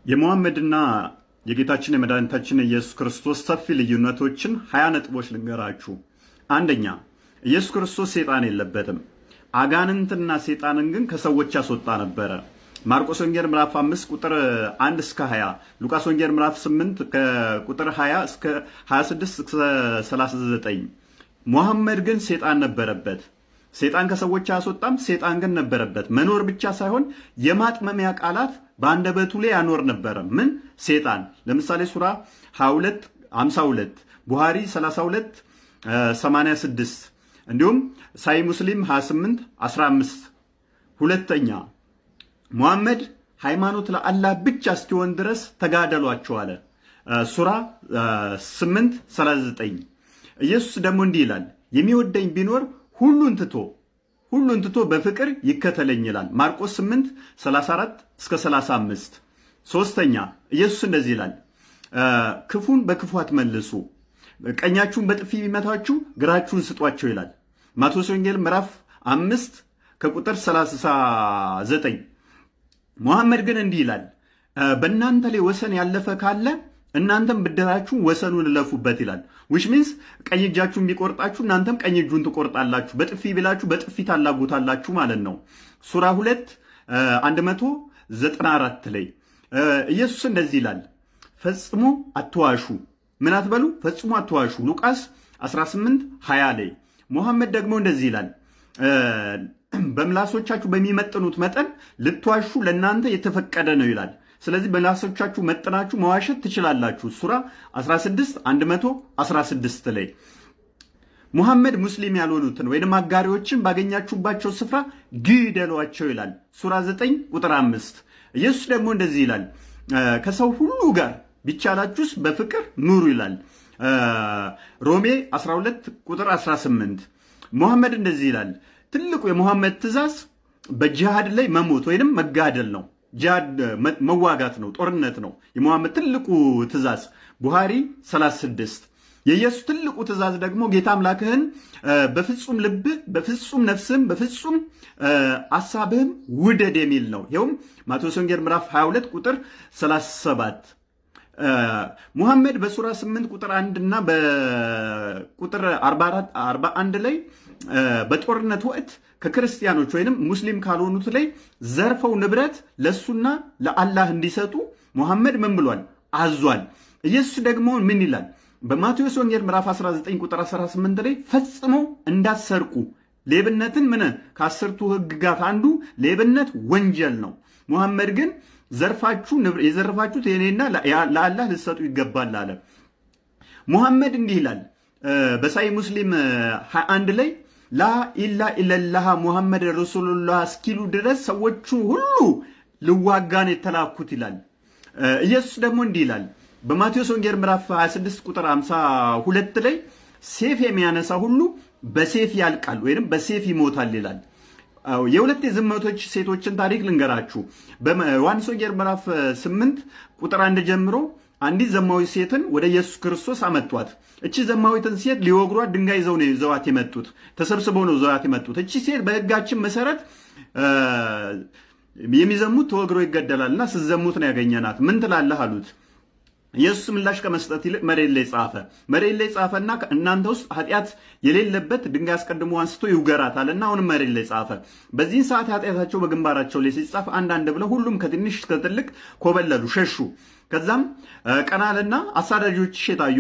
የሙሐመድና የጌታችን የመድኃኒታችን ኢየሱስ ክርስቶስ ሰፊ ልዩነቶችን 20 ነጥቦች ልንገራችሁ። አንደኛ፣ ኢየሱስ ክርስቶስ ሰይጣን የለበትም። አጋንንትና ሰይጣንን ግን ከሰዎች ያስወጣ ነበረ። ማርቆስ ወንጌል ምዕራፍ 5 ቁጥር 1 እስከ 20፣ ሉቃስ ወንጌል ምዕራፍ 8 ከቁጥር 20 እስከ 26 እስከ 39። ሙሐመድ ግን ሰይጣን ነበረበት። ሰይጣን ከሰዎች አያስወጣም፣ ሰይጣን ግን ነበረበት። መኖር ብቻ ሳይሆን የማጥመሚያ ቃላት በአንደበቱ ላይ ያኖር ነበረ። ምን ሰይጣን? ለምሳሌ ሱራ 22 52፣ ቡሃሪ 32 86፣ እንዲሁም ሳይ ሙስሊም 28 15። ሁለተኛ ሙሐመድ ሃይማኖት ለአላህ ብቻ እስኪሆን ድረስ ተጋደሏቸው አለ። ሱራ 8 39። ኢየሱስ ደግሞ እንዲህ ይላል፣ የሚወደኝ ቢኖር ሁሉን ትቶ በፍቅር ይከተለኝ ይላል። ማርቆስ 8 34 እስከ 35። ሶስተኛ ኢየሱስ እንደዚህ ይላል፣ ክፉን በክፉ አትመልሱ፣ ቀኛችሁን በጥፊ ቢመታችሁ ግራችሁን ስጧቸው ይላል። ማቴዎስ ወንጌል ምዕራፍ 5 ከቁጥር 39። ሙሐመድ ግን እንዲህ ይላል፣ በእናንተ ላይ ወሰን ያለፈ ካለ እናንተም ብድራችሁን ወሰኑን እለፉበት ይላል። ዊች ሚንስ ቀኝ እጃችሁን ቢቆርጣችሁ እናንተም ቀኝ እጁን ትቆርጣላችሁ፣ በጥፊ ቢላችሁ በጥፊ ታላጉታላችሁ ማለት ነው። ሱራ 2 194 ላይ ኢየሱስ እንደዚህ ይላል፣ ፈጽሞ አትዋሹ። ምን አትበሉ? ፈጽሞ አትዋሹ። ሉቃስ 18 20 ላይ ሙሐመድ ደግሞ እንደዚህ ይላል፣ በምላሶቻችሁ በሚመጥኑት መጠን ልትዋሹ ለእናንተ የተፈቀደ ነው ይላል። ስለዚህ በምላሶቻችሁ መጠናችሁ መዋሸት ትችላላችሁ። ሱራ 16 116 ላይ ሙሐመድ ሙስሊም ያልሆኑትን ወይም አጋሪዎችን ባገኛችሁባቸው ስፍራ ግደሏቸው ይላል። ሱራ 9 ቁጥር 5። ኢየሱስ ደግሞ እንደዚህ ይላል፣ ከሰው ሁሉ ጋር ቢቻላችሁስ በፍቅር ኑሩ ይላል። ሮሜ 12 ቁጥር 18። ሙሐመድ እንደዚህ ይላል፣ ትልቁ የሙሐመድ ትእዛዝ በጂሃድ ላይ መሞት ወይንም መጋደል ነው። ጂሃድ መዋጋት ነው፣ ጦርነት ነው የሙሐመድ ትልቁ ትእዛዝ። ቡሃሪ 36። የኢየሱስ ትልቁ ትእዛዝ ደግሞ ጌታ አምላክህን በፍጹም ልብህ፣ በፍጹም ነፍስህም፣ በፍጹም አሳብህም ውደድ የሚል ነው። ይኸውም ማቴዎስ ወንጌል ምዕራፍ 22 ቁጥር 37። ሙሐመድ በሱራ 8 ቁጥር 1 እና በቁጥር 41 ላይ በጦርነት ወቅት ከክርስቲያኖች ወይንም ሙስሊም ካልሆኑት ላይ ዘርፈው ንብረት ለሱና ለአላህ እንዲሰጡ ሙሐመድ ምን ብሏል? አዟል። ኢየሱስ ደግሞ ምን ይላል? በማቴዎስ ወንጌል ምዕራፍ 19 ቁጥር 18 ላይ ፈጽሞ እንዳትሰርቁ፣ ሌብነትን ምን ከአስርቱ ሕግጋት አንዱ ሌብነት ወንጀል ነው። ሙሐመድ ግን የዘረፋችሁት የኔና ለአላህ ልትሰጡ ይገባል አለ። ሙሐመድ እንዲህ ይላል በሳይ ሙስሊም 21 ላይ ላኢላ ኢለላህ ሙሐመድ ረሱሉላህ እስኪሉ ድረስ ሰዎቹ ሁሉ ልዋጋን የተላኩት ይላል። ኢየሱስ ደግሞ እንዲህ ይላል በማቴዎስ ወንጌል ምዕራፍ 26 ቁጥር 52 ላይ ሴፍ የሚያነሳ ሁሉ በሴፍ ያልቃል ወይም በሴፍ ይሞታል ይላል። የሁለት የዝሙተኞች ሴቶችን ታሪክ ልንገራችሁ። በዮሐንስ ወንጌል ምዕራፍ 8 ቁጥር 1 ጀምሮ አንዲት ዘማዊ ሴትን ወደ ኢየሱስ ክርስቶስ አመጧት። እቺ ዘማዊትን ሴት ሊወግሯት ድንጋይ ይዘው ነው ይዘዋት የመጡት። ተሰብስበው ነው ይዘዋት የመጡት። እቺ ሴት በሕጋችን መሰረት የሚዘሙት ተወግሮ ይገደላልና ስትዘሙት ነው ያገኘናት። ምን ትላለህ አሉት። ኢየሱስ ምላሽ ከመስጠት ይልቅ መሬት ላይ ጻፈ። መሬት ላይ ጻፈና እናንተ ውስጥ ኃጢአት የሌለበት ድንጋይ አስቀድሞ አንስቶ ይውገራታልና አሁንም መሬት ላይ ጻፈ። በዚህን ሰዓት ኃጢአታቸው በግንባራቸው ላይ ሲጻፍ አንዳንድ ብለው ሁሉም ከትንሽ እስከ ትልቅ ኮበለሉ፣ ሸሹ። ከዛም ቀናልና አሳዳጆች ሸታዩ